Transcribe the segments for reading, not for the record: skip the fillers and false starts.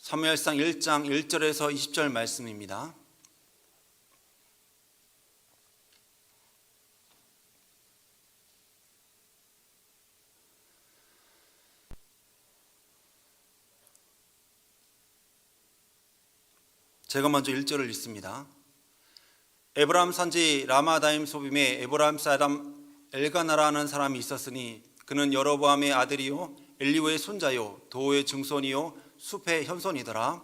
사무엘상 1장 1절에서 20절 말씀입니다. 제가 먼저 1절을 읽습니다. 에브라임 산지 라마다임 소빔에 에브라임 사람 엘가나라는 사람이 있었으니 그는 여로보암의 아들이요 엘리후의 손자요 도의 증손이요 숲의 현손이더라.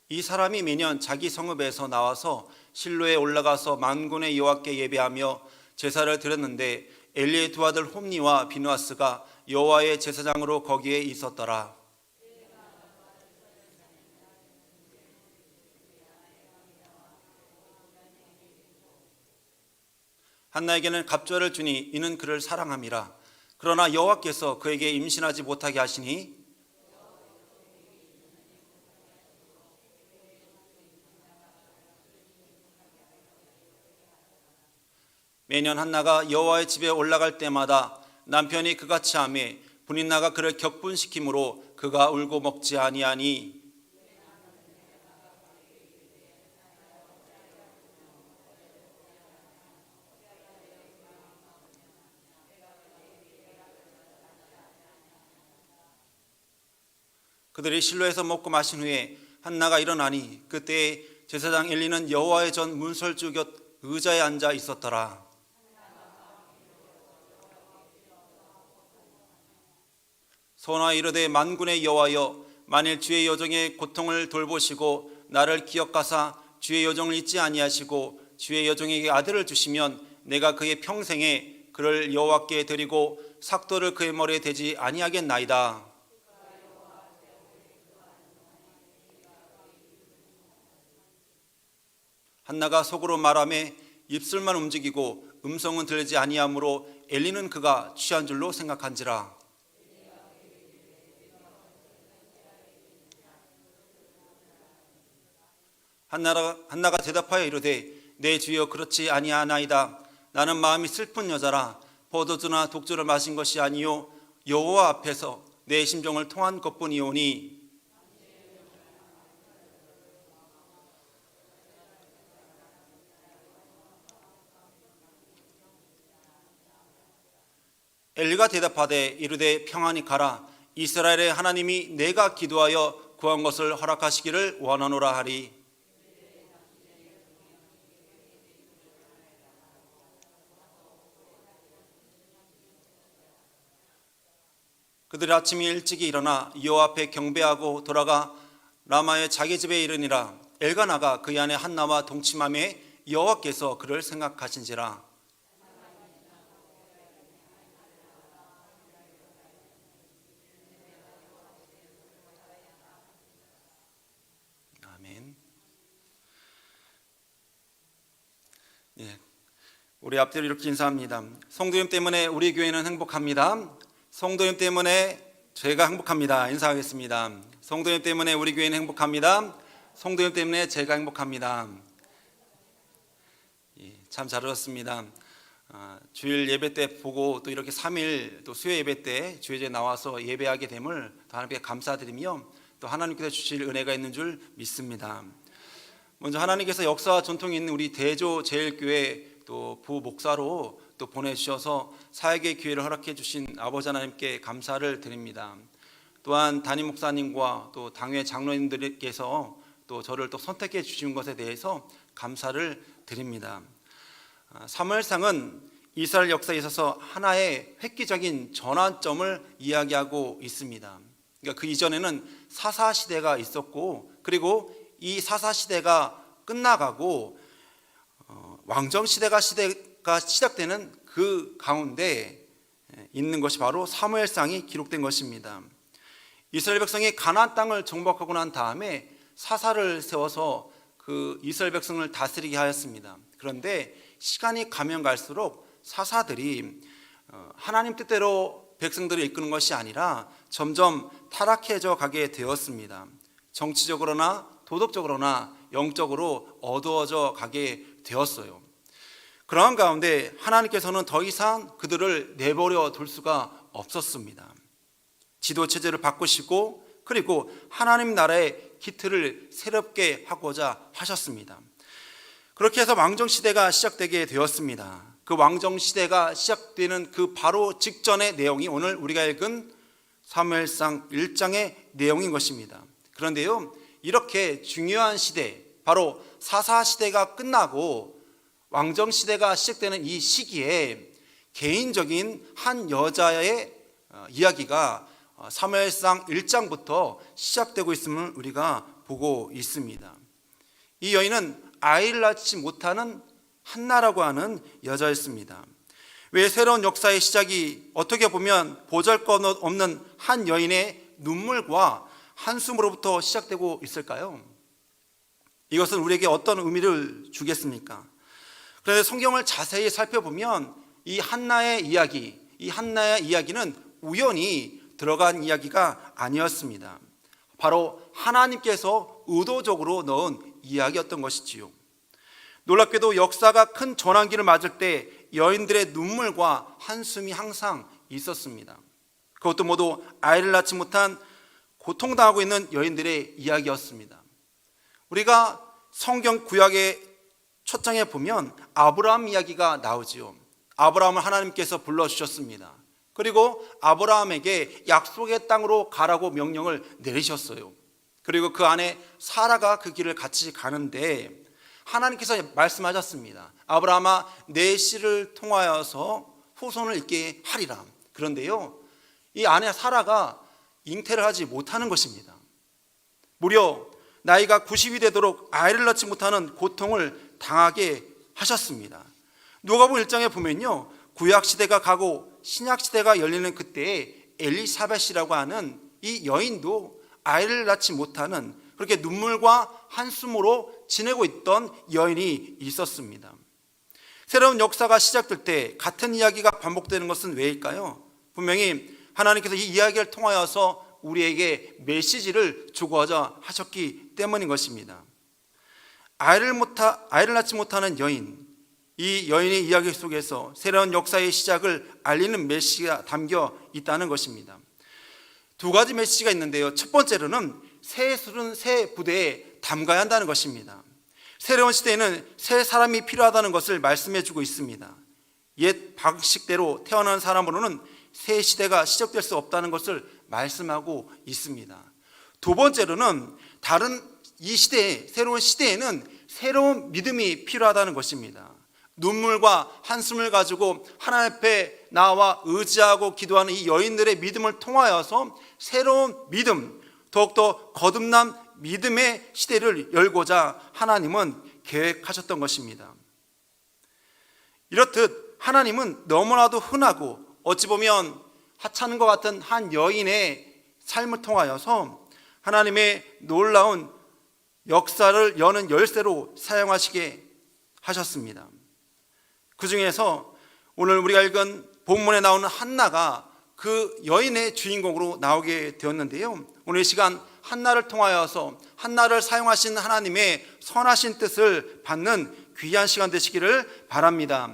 이 사람이 매년 자기 성읍에서 나와서 실로에 올라가서 만군의 여호와께 예배하며 제사를 드렸는데 엘리의 두 아들 홈니와 비누아스가 여호와의 제사장으로 거기에 있었더라. 한나에게는 갑절을 주니 이는 그를 사랑함이라. 그러나 여호와께서 그에게 임신하지 못하게 하시니 매년 한나가 여호와의 집에 올라갈 때마다 남편이 그같이 하매 분인나가 그를 격분시키므로 그가 울고 먹지 아니하니 그들이 실로에서 먹고 마신 후에 한나가 일어나니 그때에 제사장 엘리는 여호와의 전 문설주 곁 의자에 앉아 있었더라. 소나 이르되 만군의 여호와여 만일 주의 여종의 고통을 돌보시고 나를 기억하사 주의 여종을 잊지 아니하시고 주의 여종에게 아들을 주시면 내가 그의 평생에 그를 여호와께 드리고 삭도를 그의 머리에 대지 아니하겠나이다. 한나가 속으로 말하매 입술만 움직이고 음성은 들리지 아니하므로 엘리는 그가 취한 줄로 생각한지라. 한나가 대답하여 이르되 내 주여 그렇지 아니하나이다. 나는 마음이 슬픈 여자라. 포도주나 독주를 마신 것이 아니요 여호와 앞에서 내 심정을 통한 것뿐이오니. 엘리가 대답하되 이르되 평안히 가라. 이스라엘의 하나님이 내가 기도하여 구한 것을 허락하시기를 원하노라 하리. 그들이 아침에 일찍이 일어나 여호와 앞에 경배하고 돌아가 라마의 자기 집에 이르니라. 엘가나가 그의 아내 한나와 동침하매 여호와께서 그를 생각하신지라. 아멘. 예, 우리 앞뒤로 이렇게 인사합니다. 성도님 때문에 우리 교회는 행복합니다. 성도님 때문에 제가 행복합니다. 인사하겠습니다. 성도님 때문에 우리 교회는 행복합니다. 성도님 때문에 제가 행복합니다. 참 잘 들었습니다. 주일 예배 때 보고 또 이렇게 3일 또 수요 예배 때 주일에 나와서 예배하게 됨을 하나님께 감사드리며 또 하나님께서 주실 은혜가 있는 줄 믿습니다. 먼저 하나님께서 역사와 전통이 있는 우리 대조 제일교회 또 부목사로 또 보내주셔서 사역의 기회를 허락해 주신 아버지 하나님께 감사를 드립니다. 또한 담임 목사님과 또 당회 장로님들께서 또 저를 또 선택해 주신 것에 대해서 감사를 드립니다. 사무엘상은 이스라엘 역사에 있어서 하나의 획기적인 전환점을 이야기하고 있습니다. 그러니까 그 이전에는 사사시대가 있었고 그리고 이 사사시대가 끝나가고 왕정시대가 시작되는 그 가운데 있는 것이 바로 사무엘상이 기록된 것입니다. 이스라엘 백성이 가나안 땅을 정복하고 난 다음에 사사를 세워서 그 이스라엘 백성을 다스리게 하였습니다. 그런데 시간이 가면 갈수록 사사들이 하나님 뜻대로 백성들을 이끄는 것이 아니라 점점 타락해져 가게 되었습니다. 정치적으로나 도덕적으로나 영적으로 어두워져 가게 되었어요. 그러한 가운데 하나님께서는 더 이상 그들을 내버려 둘 수가 없었습니다. 지도 체제를 바꾸시고 그리고 하나님 나라의 기틀을 새롭게 하고자 하셨습니다. 그렇게 해서 왕정시대가 시작되게 되었습니다. 그 왕정시대가 시작되는 그 바로 직전의 내용이 오늘 우리가 읽은 사무엘상 1장의 내용인 것입니다. 그런데요, 이렇게 중요한 시대, 바로 사사시대가 끝나고 왕정시대가 시작되는 이 시기에 개인적인 한 여자의 이야기가 사무엘상 1장부터 시작되고 있음을 우리가 보고 있습니다. 이 여인은 아이를 낳지 못하는 한나라고 하는 여자였습니다. 왜 새로운 역사의 시작이 어떻게 보면 보잘것없는 한 여인의 눈물과 한숨으로부터 시작되고 있을까요? 이것은 우리에게 어떤 의미를 주겠습니까? 그런데 성경을 자세히 살펴보면 이 한나의 이야기는 우연히 들어간 이야기가 아니었습니다. 바로 하나님께서 의도적으로 넣은 이야기였던 것이지요. 놀랍게도 역사가 큰 전환기를 맞을 때 여인들의 눈물과 한숨이 항상 있었습니다. 그것도 모두 아이를 낳지 못한 고통당하고 있는 여인들의 이야기였습니다. 우리가 성경 구약의 첫 장에 보면 아브라함 이야기가 나오지요. 아브라함을 하나님께서 불러주셨습니다. 그리고 아브라함에게 약속의 땅으로 가라고 명령을 내리셨어요. 그리고 그 안에 사라가 그 길을 같이 가는데 하나님께서 말씀하셨습니다. 아브라함아, 내 씨를 통하여서 후손을 있게 하리라. 그런데요, 이 아내 사라가 잉태를 하지 못하는 것입니다. 무려 나이가 90이 되도록 아이를 낳지 못하는 고통을 당하게 하셨습니다. 누가복음 1장에 보면요, 구약시대가 가고 신약시대가 열리는 그때에 엘리사벳이라고 하는 이 여인도 아이를 낳지 못하는, 그렇게 눈물과 한숨으로 지내고 있던 여인이 있었습니다. 새로운 역사가 시작될 때 같은 이야기가 반복되는 것은 왜일까요? 분명히 하나님께서 이 이야기를 통하여서 우리에게 메시지를 주고자 하셨기 때문인 것입니다. 아이를 낳지 못하는 여인, 이 여인의 이야기 속에서 새로운 역사의 시작을 알리는 메시지가 담겨 있다는 것입니다. 두 가지 메시지가 있는데요, 첫 번째로는 새 술은 새 부대에 담가야 한다는 것입니다. 새로운 시대에는 새 사람이 필요하다는 것을 말씀해 주고 있습니다. 옛 방식대로 태어난 사람으로는 새 시대가 시작될 수 없다는 것을 말씀하고 있습니다. 두 번째로는 이 시대에, 새로운 시대에는 새로운 믿음이 필요하다는 것입니다. 눈물과 한숨을 가지고 하나님 앞에 나와 의지하고 기도하는 이 여인들의 믿음을 통하여서 새로운 믿음, 더욱더 거듭난 믿음의 시대를 열고자 하나님은 계획하셨던 것입니다. 이렇듯 하나님은 너무나도 흔하고 어찌 보면 하찮은 것 같은 한 여인의 삶을 통하여서 하나님의 놀라운 역사를 여는 열쇠로 사용하시게 하셨습니다. 그 중에서 오늘 우리가 읽은 본문에 나오는 한나가 그 여인의 주인공으로 나오게 되었는데요, 오늘 이 시간 한나를 통하여서 한나를 사용하신 하나님의 선하신 뜻을 받는 귀한 시간 되시기를 바랍니다.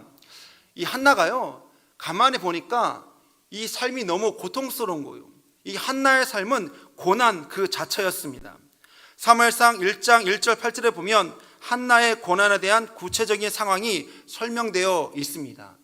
이 한나가요, 가만히 보니까 이 삶이 너무 고통스러운 거예요. 이 한나의 삶은 고난 그 자체였습니다. 사무엘상 1장 1절 8절에 보면 한나의 고난에 대한 구체적인 상황이 설명되어 있습니다.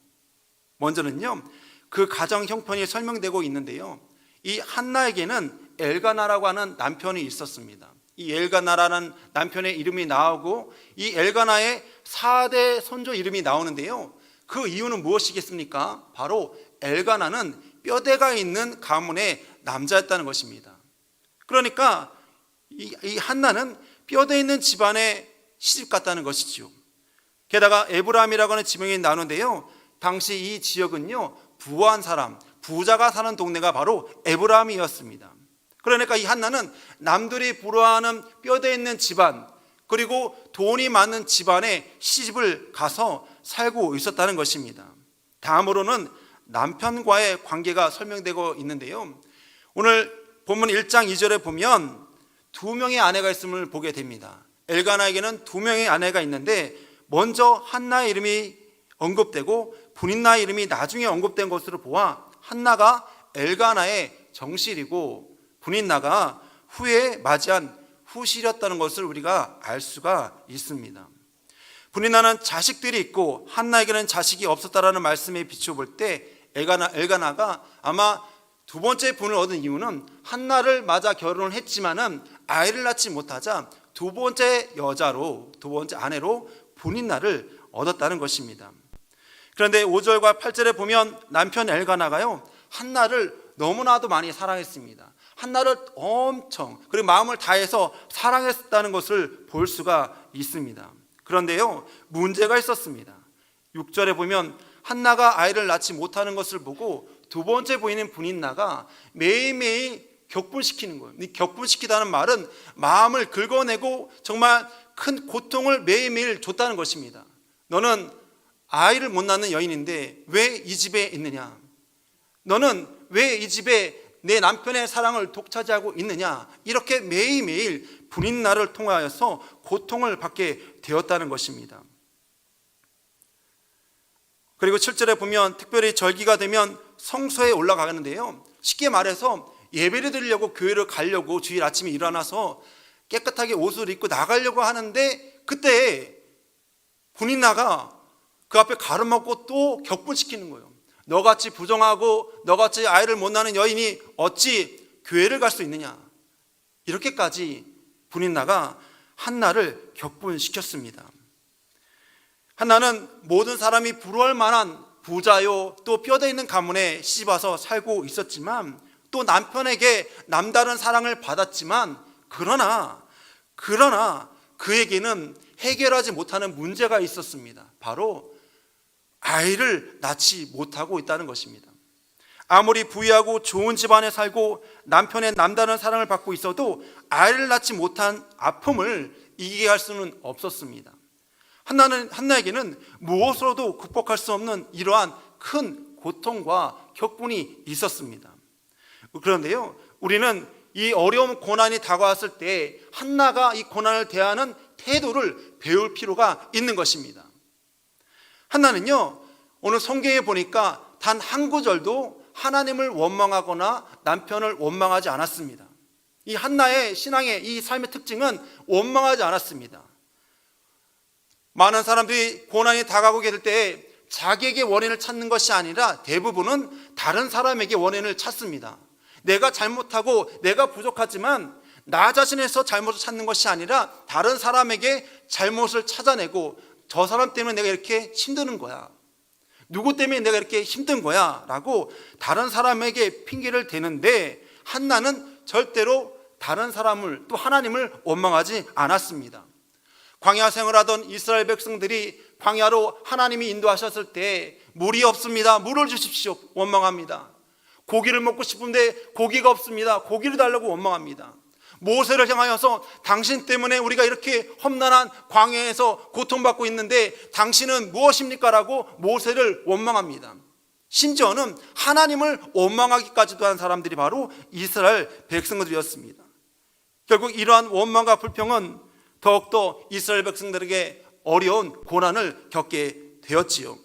먼저는요, 그 가정 형편이 설명되고 있는데요, 이 한나에게는 엘가나라고 하는 남편이 있었습니다. 이 엘가나라는 남편의 이름이 나오고 이 엘가나의 4대 손주 이름이 나오는데요, 그 이유는 무엇이겠습니까? 바로 엘가나는 뼈대가 있는 가문의 남자였다는 것입니다. 그러니까 이 한나는 뼈대 있는 집안에 시집 갔다는 것이죠. 게다가 에브라임이라고 하는 지명이 나오는데요, 당시 이 지역은요, 부한 사람, 부자가 사는 동네가 바로 에브라임이었습니다. 그러니까 이 한나는 남들이 부러워하는 뼈대 있는 집안, 그리고 돈이 많은 집안에 시집을 가서 살고 있었다는 것입니다. 다음으로는 남편과의 관계가 설명되고 있는데요, 오늘 본문 1장 2절에 보면 두 명의 아내가 있음을 보게 됩니다. 엘가나에게는 두 명의 아내가 있는데 먼저 한나의 이름이 언급되고 분인나의 이름이 나중에 언급된 것으로 보아 한나가 엘가나의 정실이고 분인나가 후에 맞이한 후실이었다는 것을 우리가 알 수가 있습니다. 분인나는 자식들이 있고 한나에게는 자식이 없었다라는 말씀에 비추어 볼 때 엘가나가 아마 두 번째 분을 얻은 이유는 한나를 맞아 결혼을 했지만은 아이를 낳지 못하자 두 번째 아내로 분인나를 얻었다는 것입니다. 그런데 5절과 8절에 보면 남편 엘가나가요, 한나를 너무나도 많이 사랑했습니다. 한나를 엄청 그리고 마음을 다해서 사랑했다는 것을 볼 수가 있습니다. 그런데요, 문제가 있었습니다. 6절에 보면 한나가 아이를 낳지 못하는 것을 보고 두 번째 부인인 분인나가 매일매일 격분시키는 거예요. 이 격분시키다는 말은 마음을 긁어내고 정말 큰 고통을 매일매일 줬다는 것입니다. 너는 아이를 못 낳는 여인인데 왜 이 집에 있느냐? 너는 왜 이 집에 내 남편의 사랑을 독차지하고 있느냐? 이렇게 매일매일 분인나를 통하여서 고통을 받게 되었다는 것입니다. 그리고 7절에 보면 특별히 절기가 되면 성소에 올라가는데요, 쉽게 말해서 예배를 드리려고 교회를 가려고 주일 아침에 일어나서 깨끗하게 옷을 입고 나가려고 하는데 그때 분인나가 그 앞에 가로막고 또 격분시키는 거예요. 너같이 부정하고 너같이 아이를 못 낳는 여인이 어찌 교회를 갈 수 있느냐? 이렇게까지 분인나가 한나를 격분시켰습니다. 한나는 모든 사람이 부러워할 만한 부자요, 또 뼈대 있는 가문에 시집와서 살고 있었지만 또 남편에게 남다른 사랑을 받았지만 그러나 그에게는 해결하지 못하는 문제가 있었습니다. 바로 아이를 낳지 못하고 있다는 것입니다. 아무리 부유하고 좋은 집안에 살고 남편의 남다른 사랑을 받고 있어도 아이를 낳지 못한 아픔을 이기게 할 수는 없었습니다. 한나에게는 무엇으로도 극복할 수 없는 이러한 큰 고통과 격분이 있었습니다. 그런데요, 우리는 이 어려운 고난이 다가왔을 때 한나가 이 고난을 대하는 태도를 배울 필요가 있는 것입니다. 한나는요, 오늘 성경에 보니까 단 한 구절도 하나님을 원망하거나 남편을 원망하지 않았습니다. 이 한나의 신앙의 이 삶의 특징은 원망하지 않았습니다. 많은 사람들이 고난이 다가오게 될 때 자기에게 원인을 찾는 것이 아니라 대부분은 다른 사람에게 원인을 찾습니다. 내가 잘못하고 내가 부족하지만 나 자신에서 잘못을 찾는 것이 아니라 다른 사람에게 잘못을 찾아내고 저 사람 때문에 내가 이렇게 힘드는 거야, 누구 때문에 내가 이렇게 힘든 거야 라고 다른 사람에게 핑계를 대는데 한나는 절대로 다른 사람을 또 하나님을 원망하지 않았습니다. 광야 생활하던 이스라엘 백성들이 광야로 하나님이 인도하셨을 때 물이 없습니다, 물을 주십시오, 원망합니다. 고기를 먹고 싶은데 고기가 없습니다, 고기를 달라고 원망합니다. 모세를 향하여서 당신 때문에 우리가 이렇게 험난한 광야에서 고통받고 있는데 당신은 무엇입니까? 라고 모세를 원망합니다. 심지어는 하나님을 원망하기까지도 한 사람들이 바로 이스라엘 백성들이었습니다. 결국 이러한 원망과 불평은 더욱더 이스라엘 백성들에게 어려운 고난을 겪게 되었지요.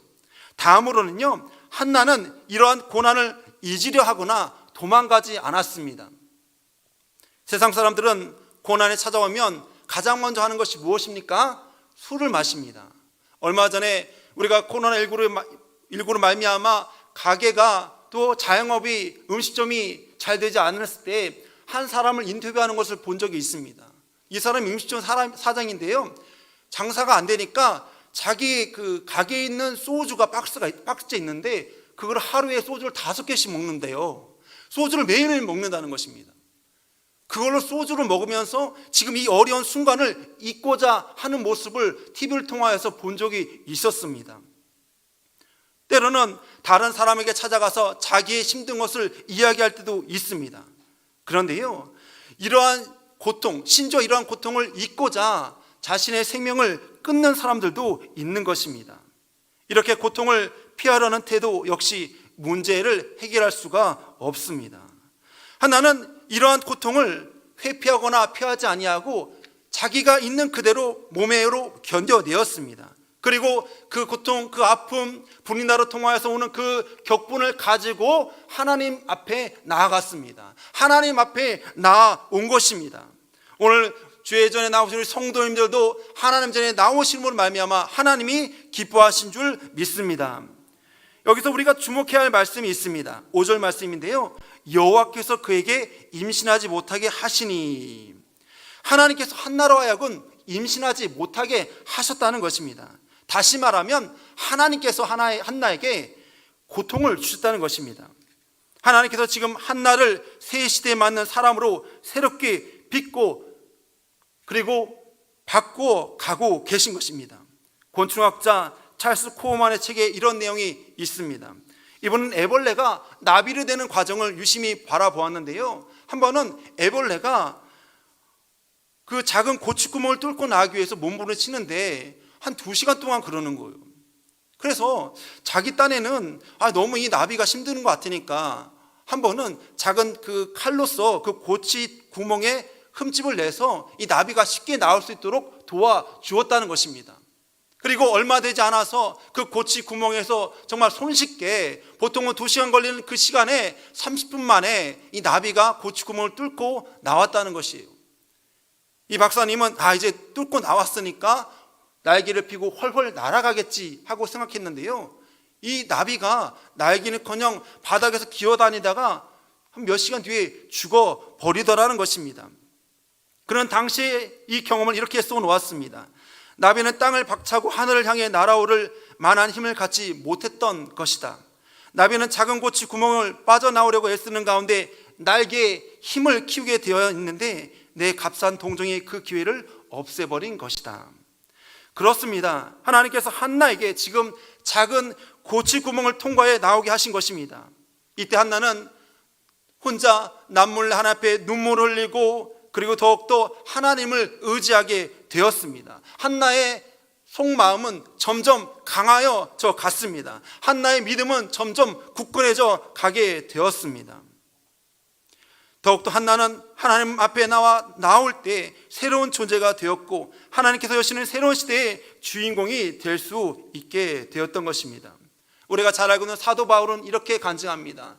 다음으로는요, 한나는 이러한 고난을 잊으려 하거나 도망가지 않았습니다. 세상 사람들은 고난이 찾아오면 가장 먼저 하는 것이 무엇입니까? 술을 마십니다. 얼마 전에 우리가 코로나19로 말미암아 가게가 또 자영업이 음식점이 잘 되지 않았을 때 한 사람을 인터뷰하는 것을 본 적이 있습니다. 이 사람이 음식점 사장인데요, 장사가 안 되니까 자기 그 가게에 있는 소주가 박스째 있는데 그걸 하루에 소주를 5개씩 먹는데요, 소주를 매일매일 먹는다는 것입니다. 그걸로 소주를 먹으면서 지금 이 어려운 순간을 잊고자 하는 모습을 TV를 통하여서 본 적이 있었습니다. 때로는 다른 사람에게 찾아가서 자기의 힘든 것을 이야기할 때도 있습니다. 그런데요, 이러한 고통, 심지어 이러한 고통을 잊고자 자신의 생명을 끊는 사람들도 있는 것입니다. 이렇게 고통을 피하려는 태도 역시 문제를 해결할 수가 없습니다. 하나는 이러한 고통을 회피하거나 피하지 아니하고 자기가 있는 그대로 몸에로 견뎌내었습니다. 그리고 그 고통, 그 아픔, 불이 나로 통하여서 오는 그 격분을 가지고 하나님 앞에 나아갔습니다. 하나님 앞에 나아온 것입니다. 오늘 주의 전에 나오신 우리 성도님들도 하나님 전에 나오심으로 말미암아 하나님이 기뻐하신 줄 믿습니다. 여기서 우리가 주목해야 할 말씀이 있습니다. 5절 말씀인데요, 여호와께서 그에게 임신하지 못하게 하시니, 하나님께서 한나로 하여금 임신하지 못하게 하셨다는 것입니다. 다시 말하면 하나님께서 한나에게 고통을 주셨다는 것입니다. 하나님께서 지금 한나를 새 시대에 맞는 사람으로 새롭게 빚고 그리고 바꾸어 가고 계신 것입니다. 곤충학자 찰스 코어만의 책에 이런 내용이 있습니다. 이분은 애벌레가 나비를 되는 과정을 유심히 바라보았는데요, 한 번은 애벌레가 그 작은 고추구멍을 뚫고 나가기 위해서 몸부림치는데 한 2시간 동안 그러는 거예요. 그래서 자기 딴에는 너무 이 나비가 힘드는 것 같으니까 한 번은 작은 그 칼로서 그 고치 구멍에 흠집을 내서 이 나비가 쉽게 나올 수 있도록 도와주었다는 것입니다. 그리고 얼마 되지 않아서 그 고치 구멍에서 정말 손쉽게, 보통은 2시간 걸리는 그 시간에 30분 만에 이 나비가 고치 구멍을 뚫고 나왔다는 것이에요. 이 박사님은 이제 뚫고 나왔으니까 날개를 펴고 훨훨 날아가겠지 하고 생각했는데요, 이 나비가 날개는커녕 바닥에서 기어다니다가 한 몇 시간 뒤에 죽어버리더라는 것입니다. 그런 당시에 이 경험을 이렇게 써놓았습니다. 나비는 땅을 박차고 하늘을 향해 날아오를 만한 힘을 갖지 못했던 것이다. 나비는 작은 고치 구멍을 빠져나오려고 애쓰는 가운데 날개에 힘을 키우게 되어 있는데 내 값싼 동정이 그 기회를 없애버린 것이다. 그렇습니다. 하나님께서 한나에게 지금 작은 고치 구멍을 통과해 나오게 하신 것입니다. 이때 한나는 혼자 남몰래 하나님 앞에 눈물을 흘리고 그리고 더욱더 하나님을 의지하게 되었습니다. 한나의 속마음은 점점 강하여져 갔습니다. 한나의 믿음은 점점 굳건해져 가게 되었습니다. 더욱더 한나는 하나님 앞에 나올 때 새로운 존재가 되었고 하나님께서 여시는 새로운 시대의 주인공이 될 수 있게 되었던 것입니다. 우리가 잘 알고 있는 사도 바울은 이렇게 간증합니다.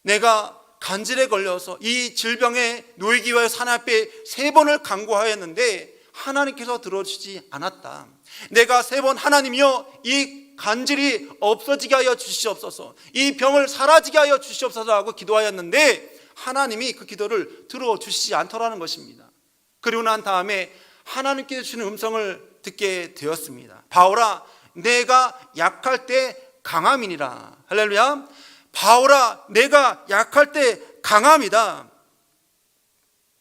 내가 간질에 걸려서 이 질병에 놓이기 위하여 하나님 앞에 3번을 간구하였는데 하나님께서 들어주지 않았다. 내가 3번 하나님이여 이 간질이 없어지게 하여 주시옵소서, 이 병을 사라지게 하여 주시옵소서 하고 기도하였는데 하나님이 그 기도를 들어주시지 않더라는 것입니다. 그리고 난 다음에 하나님께서 주시는 음성을 듣게 되었습니다. 바울아 내가 약할 때 강함이니라. 할렐루야. 바울아 내가 약할 때 강함이다.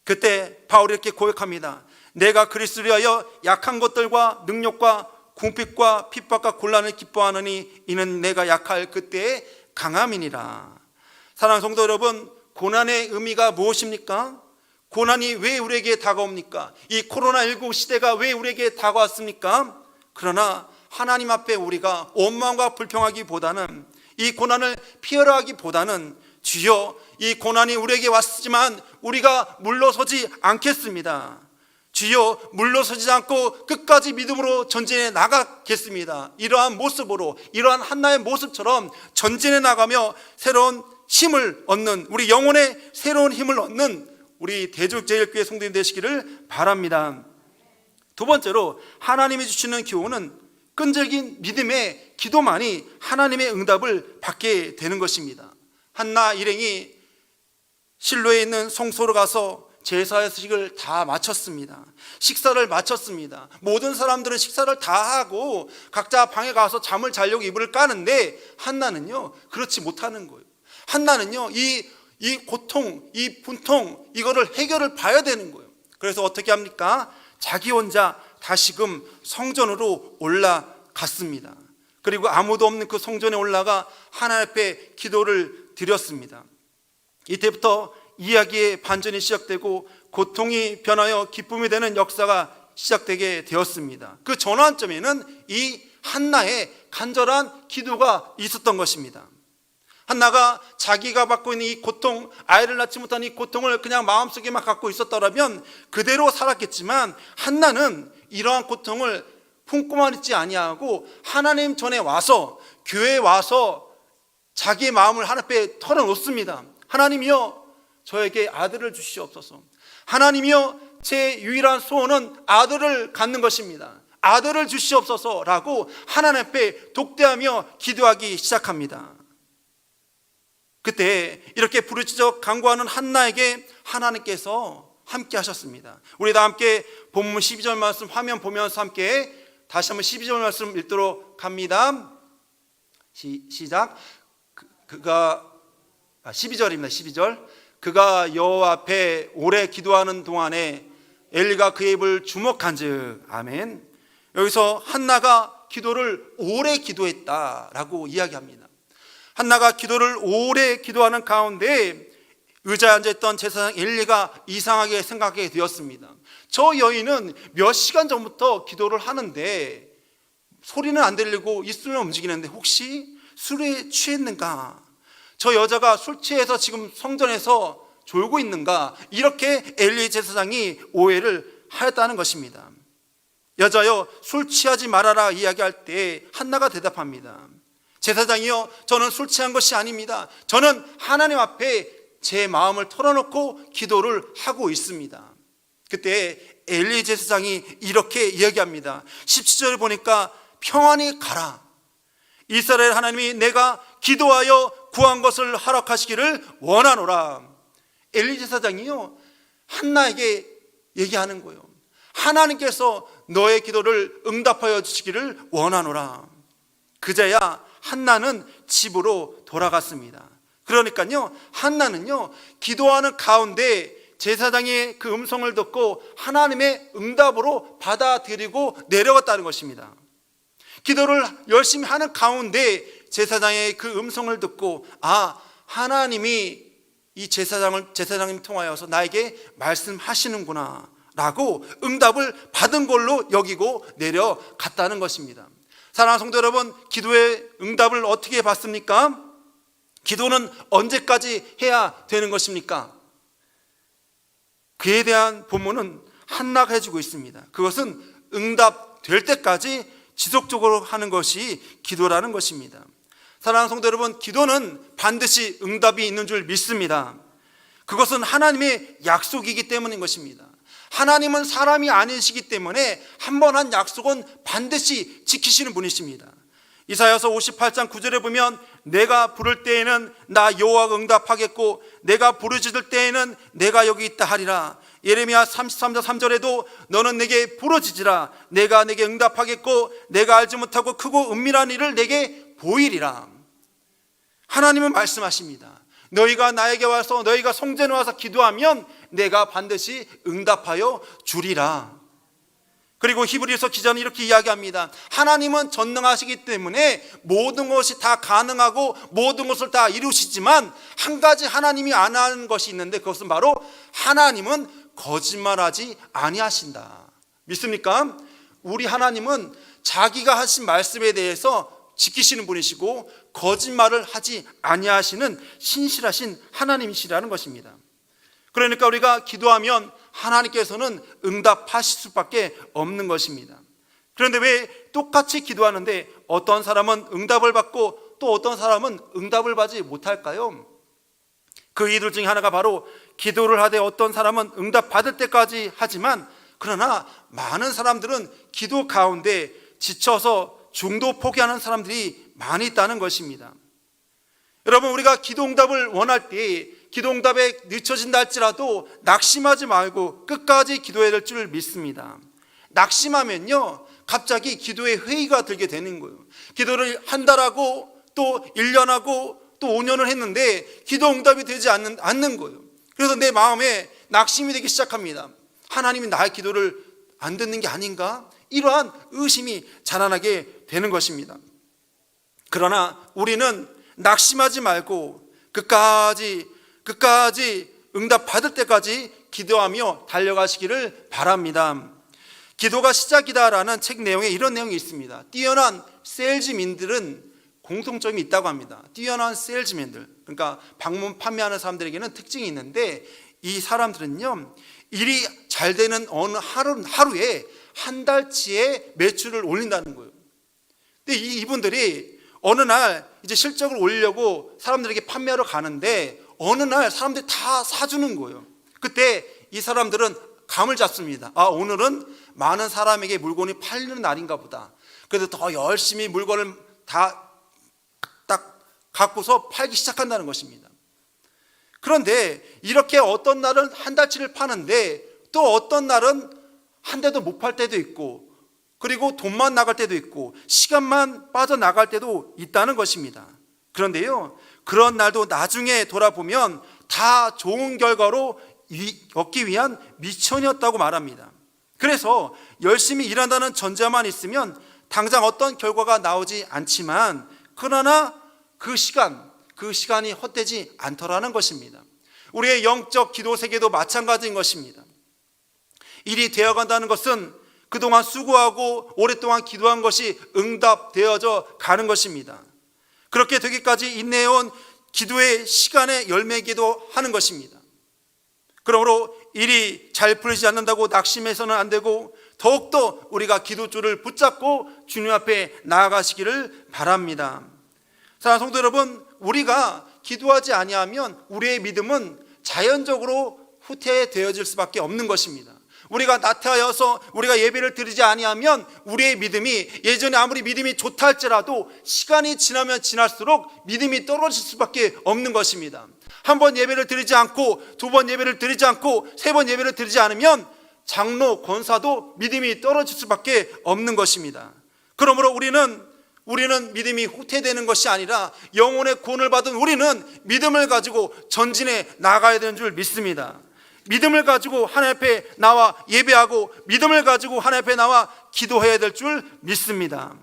그때 바울이 이렇게 고백합니다. 내가 그리스도를 위하여 약한 것들과 능력과 궁핍과 핍박과 곤란을 기뻐하느니 이는 내가 약할 그때의 강함이니라. 사랑하는 성도 여러분, 고난의 의미가 무엇입니까? 고난이 왜 우리에게 다가옵니까? 이 코로나19 시대가 왜 우리에게 다가왔습니까? 그러나 하나님 앞에 우리가 원망과 불평하기보다는, 이 고난을 피하려 하기보다는 주여 이 고난이 우리에게 왔지만 우리가 물러서지 않겠습니다. 주여 물러서지 않고 끝까지 믿음으로 전진해 나가겠습니다. 이러한 모습으로, 이러한 한나의 모습처럼 전진해 나가며 새로운 힘을 얻는, 우리 영혼의 새로운 힘을 얻는 우리 대적제일교회 성도님 되시기를 바랍니다. 두 번째로 하나님이 주시는 교훈은 끈질긴 믿음의 기도만이 하나님의 응답을 받게 되는 것입니다. 한나 일행이 실로에 있는 성소로 가서 제사식을 다 마쳤습니다. 식사를 마쳤습니다. 모든 사람들은 식사를 다 하고 각자 방에 가서 잠을 자려고 이불을 까는데 한나는요 그렇지 못하는 거예요. 한나는요 이 고통, 이 분통, 이거를 해결을 봐야 되는 거예요. 그래서 어떻게 합니까? 자기 혼자 다시금 성전으로 올라갔습니다. 그리고 아무도 없는 그 성전에 올라가 하나님 앞에 기도를 드렸습니다. 이때부터 이야기의 반전이 시작되고 고통이 변하여 기쁨이 되는 역사가 시작되게 되었습니다. 그 전환점에는 이 한나의 간절한 기도가 있었던 것입니다. 한나가 자기가 받고 있는 이 고통, 아이를 낳지 못한 이 고통을 그냥 마음속에만 갖고 있었더라면 그대로 살았겠지만, 한나는 이러한 고통을 품고만 있지 아니하고 하나님 전에 와서, 교회에 와서 자기의 마음을 하나님 앞에 털어놓습니다. 하나님이여, 저에게 아들을 주시옵소서. 하나님이여, 제 유일한 소원은 아들을 갖는 것입니다. 아들을 주시옵소서라고 하나님 앞에 독대하며 기도하기 시작합니다. 그때 이렇게 부르짖어 간구하는 한나에게 하나님께서 함께 하셨습니다. 우리 다 함께 본문 12절 말씀 화면 보면서 함께 다시 한번 12절 말씀 읽도록 합니다. 시작. 그가 12절입니다. 12절. 그가 여호와 앞에 오래 기도하는 동안에 엘리가 그의 입을 주목한즉. 아멘. 여기서 한나가 기도를 오래 기도했다라고 이야기합니다. 한나가 기도를 오래 기도하는 가운데 의자에 앉아있던 제사장 엘리가 이상하게 생각하게 되었습니다. 저 여인은 몇 시간 전부터 기도를 하는데 소리는 안 들리고 입술은 움직이는데 혹시 술에 취했는가? 저 여자가 술 취해서 지금 성전에서 졸고 있는가? 이렇게 엘리 제사장이 오해를 하였다는 것입니다. 여자여, 술 취하지 말아라 이야기할 때 한나가 대답합니다. 제사장이여, 저는 술 취한 것이 아닙니다. 저는 하나님 앞에 제 마음을 털어놓고 기도를 하고 있습니다. 그때 엘리 제사장이 이렇게 이야기합니다. 17절에 보니까 평안히 가라. 이스라엘 하나님이 내가 기도하여 구한 것을 허락하시기를 원하노라. 엘리 제사장이요, 한나에게 얘기하는 거예요. 하나님께서 너의 기도를 응답하여 주시기를 원하노라. 그제야 한나는 집으로 돌아갔습니다. 그러니까요, 한나는요, 기도하는 가운데 제사장의 그 음성을 듣고 하나님의 응답으로 받아들이고 내려갔다는 것입니다. 기도를 열심히 하는 가운데 제사장의 그 음성을 듣고, 아, 하나님이 이 제사장님 통하여서 나에게 말씀하시는구나 라고 응답을 받은 걸로 여기고 내려갔다는 것입니다. 사랑하는 성도 여러분, 기도의 응답을 어떻게 받습니까? 기도는 언제까지 해야 되는 것입니까? 그에 대한 본문은 한나가 해주고 있습니다. 그것은 응답될 때까지 지속적으로 하는 것이 기도라는 것입니다. 사랑하는 성도 여러분, 기도는 반드시 응답이 있는 줄 믿습니다. 그것은 하나님의 약속이기 때문인 것입니다. 하나님은 사람이 아니시기 때문에 한 번 한 약속은 반드시 지키시는 분이십니다. 이사야서 58장 9절에 보면 내가 부를 때에는 나 여호와가 응답하겠고 내가 부르짖을 때에는 내가 여기 있다 하리라. 예레미야 33장 3절에도 너는 내게 부르짖으라. 내가 내게 응답하겠고 내가 알지 못하고 크고 은밀한 일을 내게 보이리라. 하나님은 말씀하십니다. 너희가 나에게 와서, 너희가 성전에 와서 기도하면 내가 반드시 응답하여 주리라. 그리고 히브리서 기자는 이렇게 이야기합니다. 하나님은 전능하시기 때문에 모든 것이 다 가능하고 모든 것을 다 이루시지만 한 가지 하나님이 안 하는 것이 있는데 그것은 바로 하나님은 거짓말하지 아니하신다. 믿습니까? 우리 하나님은 자기가 하신 말씀에 대해서 지키시는 분이시고 거짓말을 하지 아니하시는 신실하신 하나님이시라는 것입니다. 그러니까 우리가 기도하면 하나님께서는 응답하실 수밖에 없는 것입니다. 그런데 왜 똑같이 기도하는데 어떤 사람은 응답을 받고 또 어떤 사람은 응답을 받지 못할까요? 그 이들 중에 하나가 바로 기도를 하되 어떤 사람은 응답 받을 때까지 하지만 그러나 많은 사람들은 기도 가운데 지쳐서 중도 포기하는 사람들이 많이 있다는 것입니다. 여러분, 우리가 기도 응답을 원할 때 기도 응답에 늦춰진다 할지라도 낙심하지 말고 끝까지 기도해야 될 줄 믿습니다. 낙심하면요, 갑자기 기도에 회의가 들게 되는 거예요. 기도를 한 달하고 또 1년하고 또 5년을 했는데 기도 응답이 되지 않는 거예요. 그래서 내 마음에 낙심이 되기 시작합니다. 하나님이 나의 기도를 안 듣는 게 아닌가? 이러한 의심이 자라나게 되는 것입니다. 그러나 우리는 낙심하지 말고 끝까지 응답 받을 때까지 기도하며 달려가시기를 바랍니다. 기도가 시작이다라는 책 내용에 이런 내용이 있습니다. 뛰어난 세일즈민들은 공통점이 있다고 합니다. 뛰어난 세일즈맨들, 그러니까 방문 판매하는 사람들에게는 특징이 있는데 이 사람들은요, 일이 잘 되는 어느 하루에 한 달치의 매출을 올린다는 거예요. 근데 이분들이 어느 날 이제 실적을 올리려고 사람들에게 판매하러 가는데 어느 날 사람들이 다 사주는 거예요. 그때 이 사람들은 감을 잡습니다. 아, 오늘은 많은 사람에게 물건이 팔리는 날인가 보다. 그래서 더 열심히 물건을 다 딱 갖고서 팔기 시작한다는 것입니다. 그런데 이렇게 어떤 날은 한 달치를 파는데 또 어떤 날은 한 대도 못 팔 때도 있고, 그리고 돈만 나갈 때도 있고 시간만 빠져나갈 때도 있다는 것입니다. 그런데요, 그런 날도 나중에 돌아보면 다 좋은 결과로 얻기 위한 미천이었다고 말합니다. 그래서 열심히 일한다는 전제만 있으면 당장 어떤 결과가 나오지 않지만, 그러나 그 시간이 헛되지 않더라는 것입니다. 우리의 영적 기도 세계도 마찬가지인 것입니다. 일이 되어간다는 것은 그동안 수고하고 오랫동안 기도한 것이 응답되어져 가는 것입니다. 그렇게 되기까지 인내해온 기도의 시간의 열매이기도 하는 것입니다. 그러므로 일이 잘 풀리지 않는다고 낙심해서는 안 되고, 더욱더 우리가 기도줄을 붙잡고 주님 앞에 나아가시기를 바랍니다. 사랑하는 성도 여러분, 우리가 기도하지 아니하면 우리의 믿음은 자연적으로 후퇴되어질 수밖에 없는 것입니다. 우리가 나태하여서 우리가 예배를 드리지 아니하면 우리의 믿음이, 예전에 아무리 믿음이 좋다 할지라도 시간이 지나면 지날수록 믿음이 떨어질 수밖에 없는 것입니다. 한 번 예배를 드리지 않고, 두 번 예배를 드리지 않고, 세 번 예배를 드리지 않으면 장로, 권사도 믿음이 떨어질 수밖에 없는 것입니다. 그러므로 우리는 믿음이 후퇴되는 것이 아니라 영혼의 구원을 받은 우리는 믿음을 가지고 전진해 나가야 되는 줄 믿습니다. 믿음을 가지고 하나님 앞에 나와 예배하고, 믿음을 가지고 하나님 앞에 나와 기도해야 될 줄 믿습니다.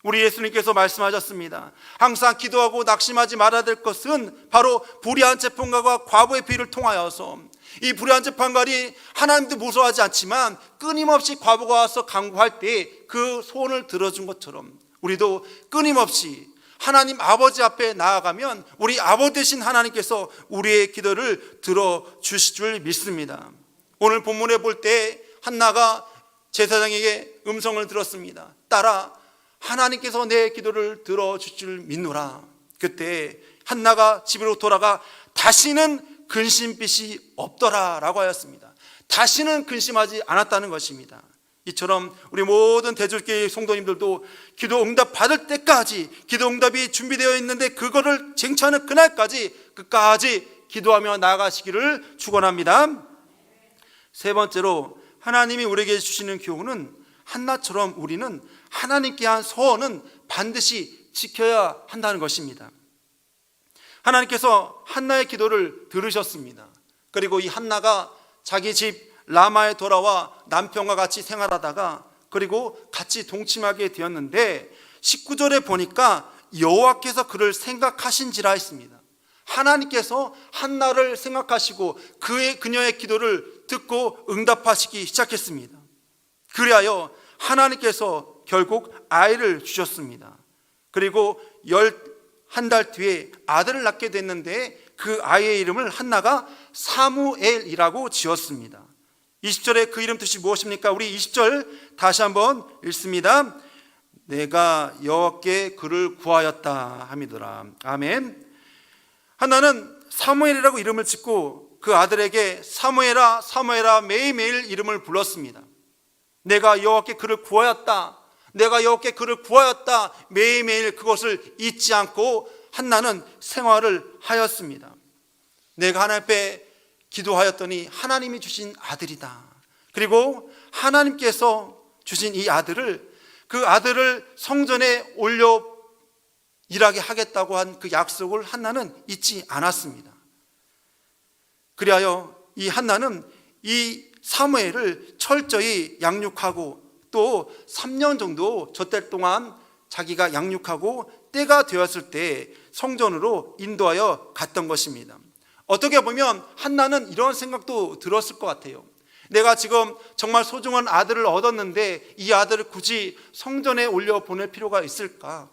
우리 예수님께서 말씀하셨습니다. 항상 기도하고 낙심하지 말아야 될 것은 바로 불의한 재판관과 과부의 비를 통하여서, 이 불의한 재판관이 하나님도 무서워하지 않지만 끊임없이 과부가 와서 간구할 때 그 소원을 들어준 것처럼 우리도 끊임없이 하나님 아버지 앞에 나아가면 우리 아버지 되신 하나님께서 우리의 기도를 들어주실 줄 믿습니다. 오늘 본문에 볼 때 한나가 제사장에게 음성을 들었습니다. 딸아, 하나님께서 내 기도를 들어주실 줄 믿노라. 그때 한나가 집으로 돌아가 다시는 근심빛이 없더라 라고 하였습니다. 다시는 근심하지 않았다는 것입니다. 이처럼 우리 모든 대줄교회 성도님들도 기도 응답 받을 때까지, 기도 응답이 준비되어 있는데 그거를 쟁취하는 그날까지 끝까지 기도하며 나아가시기를 축원합니다. 세 번째로, 하나님이 우리에게 주시는 교훈은 한나처럼 우리는 하나님께 한 서원은 반드시 지켜야 한다는 것입니다. 하나님께서 한나의 기도를 들으셨습니다. 그리고 이 한나가 자기 집 라마에 돌아와 남편과 같이 생활하다가 그리고 같이 동침하게 되었는데 19절에 보니까 여호와께서 그를 생각하신지라 했습니다. 하나님께서 한나를 생각하시고 그녀의 기도를 듣고 응답하시기 시작했습니다. 그리하여 하나님께서 결국 아이를 주셨습니다. 그리고 11달 뒤에 아들을 낳게 됐는데 그 아이의 이름을 한나가 사무엘이라고 지었습니다. 20절에 그 이름 뜻이 무엇입니까? 우리 20절 다시 한번 읽습니다. 내가 여호와께 그를 구하였다 함이더라. 아멘. 한나는 사무엘이라고 이름을 짓고 그 아들에게 사무엘아 사무엘아 매일매일 이름을 불렀습니다. 내가 여호와께 그를 구하였다, 내가 여호와께 그를 구하였다, 매일매일 그것을 잊지 않고 한나는 생활을 하였습니다. 내가 하나님 앞에 기도하였더니 하나님이 주신 아들이다. 그리고 하나님께서 주신 이 아들을, 그 아들을 성전에 올려 일하게 하겠다고 한 그 약속을 한나는 잊지 않았습니다. 그리하여 이 한나는 이 사무엘을 철저히 양육하고 또 3년 정도 젖될 동안 자기가 양육하고 때가 되었을 때 성전으로 인도하여 갔던 것입니다. 어떻게 보면 한나는 이런 생각도 들었을 것 같아요. 내가 지금 정말 소중한 아들을 얻었는데 이 아들을 굳이 성전에 올려 보낼 필요가 있을까?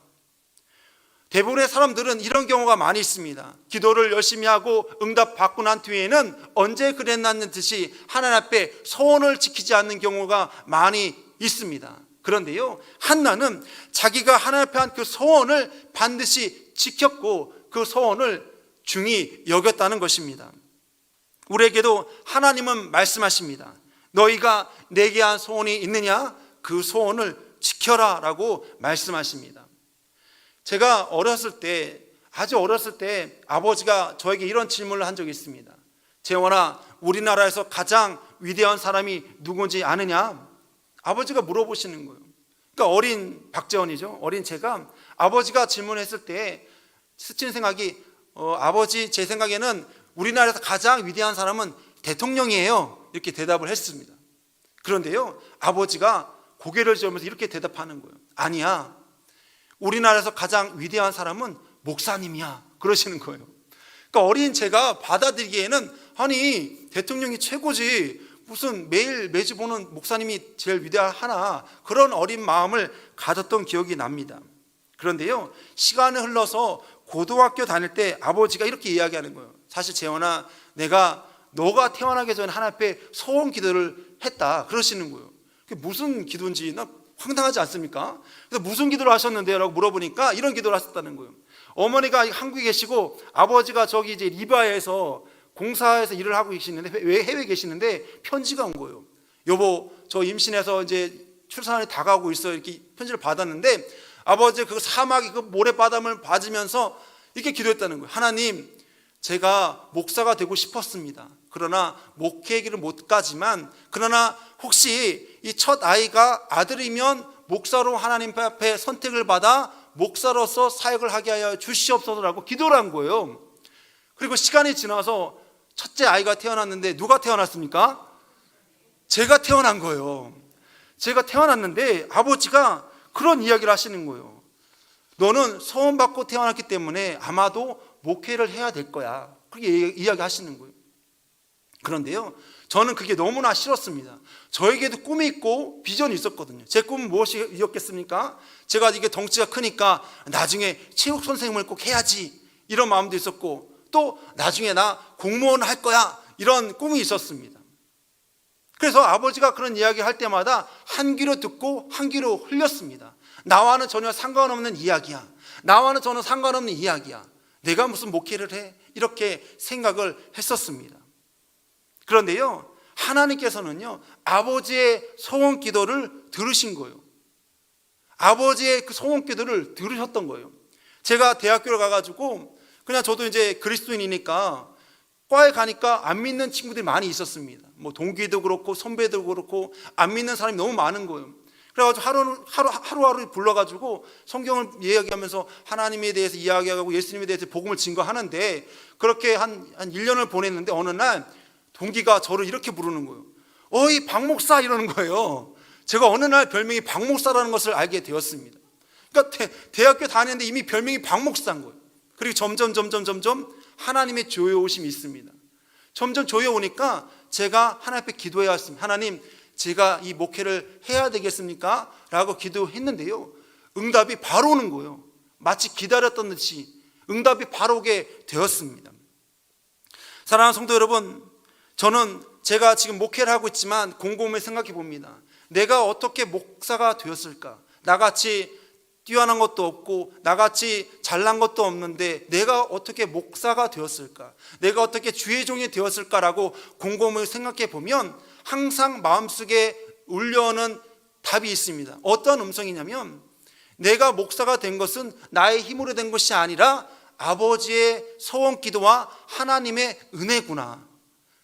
대부분의 사람들은 이런 경우가 많이 있습니다. 기도를 열심히 하고 응답 받고 난 뒤에는 언제 그랬나는 듯이 하나님 앞에 소원을 지키지 않는 경우가 많이 있습니다. 그런데요, 한나는 자기가 하나님 앞에 한 그 소원을 반드시 지켰고 그 소원을 중히 여겼다는 것입니다. 우리에게도 하나님은 말씀하십니다. 너희가 내게 한 소원이 있느냐? 그 소원을 지켜라 라고 말씀하십니다. 제가 아주 어렸을 때 아버지가 저에게 이런 질문을 한 적이 있습니다. 재원아, 우리나라에서 가장 위대한 사람이 누군지 아느냐? 아버지가 물어보시는 거예요. 그러니까 어린 박재원이죠. 어린 제가 아버지가 질문했을 때 스친 생각이 아버지, 제 생각에는 우리나라에서 가장 위대한 사람은 대통령이에요. 이렇게 대답을 했습니다. 그런데요, 아버지가 고개를 저으면서 이렇게 대답하는 거예요. 아니야, 우리나라에서 가장 위대한 사람은 목사님이야. 그러시는 거예요. 그러니까 어린 제가 받아들이기에는 아니, 대통령이 최고지, 무슨 매주 보는 목사님이 제일 위대하나, 그런 어린 마음을 가졌던 기억이 납니다. 그런데요, 시간이 흘러서 고등학교 다닐 때 아버지가 이렇게 이야기하는 거예요. 사실 재원아, 내가 너가 태어나기 전에 하나님 앞에 소원 기도를 했다. 그러시는 거예요. 그게 무슨 기도인지 나 황당하지 않습니까? 그래서 무슨 기도를 하셨는데요? 라고 물어보니까 이런 기도를 하셨다는 거예요. 어머니가 한국에 계시고 아버지가 저기 이제 리비아에서 공사에서 일을 하고 계시는데, 왜 해외에 계시는데 편지가 온 거예요. 여보, 저 임신해서 이제 출산이 다가오고 있어요. 이렇게 편지를 받았는데 아버지 그 사막의 그 모래바람을 맞으면서 이렇게 기도했다는 거예요. 하나님, 제가 목사가 되고 싶었습니다. 그러나 목회의 길을 못 가지만, 그러나 혹시 이 첫 아이가 아들이면 목사로 하나님 앞에 선택을 받아 목사로서 사역을 하게 하여 주시옵소서라고 기도를 한 거예요. 그리고 시간이 지나서 첫째 아이가 태어났는데 누가 태어났습니까? 제가 태어난 거예요. 제가 태어났는데 아버지가 그런 이야기를 하시는 거예요. 너는 소원 받고 태어났기 때문에 아마도 목회를 해야 될 거야. 그렇게 이야기하시는 거예요. 그런데요, 저는 그게 너무나 싫었습니다. 저에게도 꿈이 있고 비전이 있었거든요. 제 꿈은 무엇이었겠습니까? 제가 이게 덩치가 크니까 나중에 체육 선생님을 꼭 해야지, 이런 마음도 있었고, 또 나중에 나 공무원 할 거야, 이런 꿈이 있었습니다. 그래서 아버지가 그런 이야기 할 때마다 한 귀로 듣고 한 귀로 흘렸습니다. 나와는 전혀 상관없는 이야기야. 나와는 전혀 상관없는 이야기야. 내가 무슨 목회를 해? 이렇게 생각을 했었습니다. 그런데요, 하나님께서는요, 아버지의 소원 기도를 들으신 거예요. 아버지의 그 소원 기도를 들으셨던 거예요. 제가 대학교를 가가지고 그냥 저도 이제 그리스도인이니까 과에 가니까 안 믿는 친구들이 많이 있었습니다. 뭐 동기도 그렇고 선배도 그렇고 안 믿는 사람이 너무 많은 거예요. 그래가지고 하루하루 불러가지고 성경을 이야기하면서 하나님에 대해서 이야기하고 예수님에 대해서 복음을 증거하는데, 그렇게 한 1년을 보냈는데 어느 날 동기가 저를 이렇게 부르는 거예요. 어이 박목사, 이러는 거예요. 제가 어느 날 별명이 박목사라는 것을 알게 되었습니다. 그러니까 대학교 다니는데 이미 별명이 박목사인 거예요. 그리고 점점 하나님의 조여오심이 있습니다. 점점 조여오니까 제가 하나님 앞에 기도해야 했습니다. 하나님, 제가 이 목회를 해야 되겠습니까? 라고 기도했는데요, 응답이 바로 오는 거예요. 마치 기다렸던 듯이 응답이 바로 오게 되었습니다. 사랑하는 성도 여러분, 저는 제가 지금 목회를 하고 있지만 곰곰이 생각해 봅니다. 내가 어떻게 목사가 되었을까? 나같이 뛰어난 것도 없고 나같이 잘난 것도 없는데 내가 어떻게 목사가 되었을까? 내가 어떻게 주의 종이 되었을까라고 곰곰이 생각해 보면 항상 마음속에 울려오는 답이 있습니다. 어떤 음성이냐면, 내가 목사가 된 것은 나의 힘으로 된 것이 아니라 아버지의 소원 기도와 하나님의 은혜구나.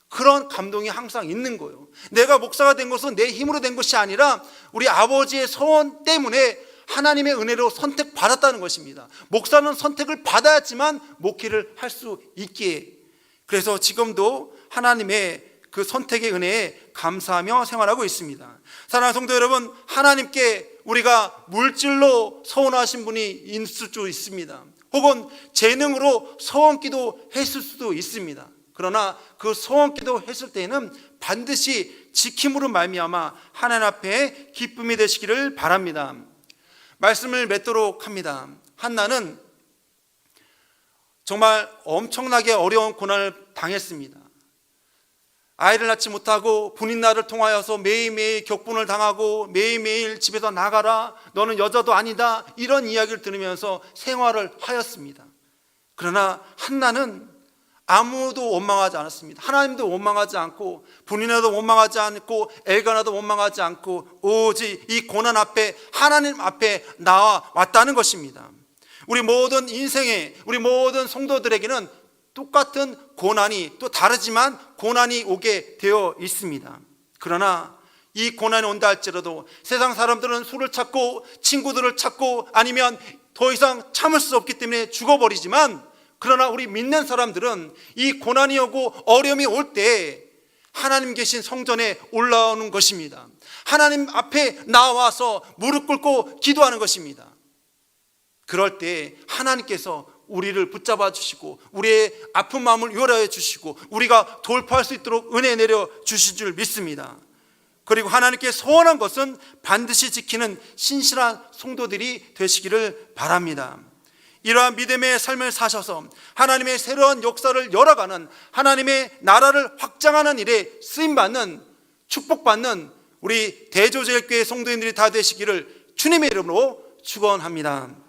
그런 감동이 항상 있는 거예요. 내가 목사가 된 것은 내 힘으로 된 것이 아니라 우리 아버지의 소원 때문에 하나님의 은혜로 선택받았다는 것입니다. 목사는 선택을 받아야지만 목회를 할 수 있기에, 그래서 지금도 하나님의 그 선택의 은혜에 감사하며 생활하고 있습니다. 사랑하는 성도 여러분, 하나님께 우리가 물질로 소원하신 분이 있을 수 있습니다. 혹은 재능으로 소원기도 했을 수도 있습니다. 그러나 그 소원기도 했을 때에는 반드시 지킴으로 말미암아 하나님 앞에 기쁨이 되시기를 바랍니다. 말씀을 맺도록 합니다. 한나는 정말 엄청나게 어려운 고난을 당했습니다. 아이를 낳지 못하고 분인날을 통하여서 매일매일 격분을 당하고 매일매일 집에서 나가라, 너는 여자도 아니다, 이런 이야기를 들으면서 생활을 하였습니다. 그러나 한나는 아무도 원망하지 않았습니다. 하나님도 원망하지 않고 분인나도 원망하지 않고 엘가나도 원망하지 않고 오직 이 고난 앞에 하나님 앞에 나와 왔다는 것입니다. 우리 모든 인생에, 우리 모든 성도들에게는 똑같은 고난이, 또 다르지만 고난이 오게 되어 있습니다. 그러나 이 고난이 온다 할지라도 세상 사람들은 술을 찾고 친구들을 찾고 아니면 더 이상 참을 수 없기 때문에 죽어버리지만, 그러나 우리 믿는 사람들은 이 고난이 오고 어려움이 올 때 하나님 계신 성전에 올라오는 것입니다. 하나님 앞에 나와서 무릎 꿇고 기도하는 것입니다. 그럴 때 하나님께서 우리를 붙잡아 주시고 우리의 아픈 마음을 요라해 주시고 우리가 돌파할 수 있도록 은혜 내려 주실 줄 믿습니다. 그리고 하나님께 소원한 것은 반드시 지키는 신실한 성도들이 되시기를 바랍니다. 이러한 믿음의 삶을 사셔서 하나님의 새로운 역사를 열어가는, 하나님의 나라를 확장하는 일에 쓰임받는, 축복받는 우리 대조제일교회 성도인들이 다 되시기를 주님의 이름으로 축원합니다.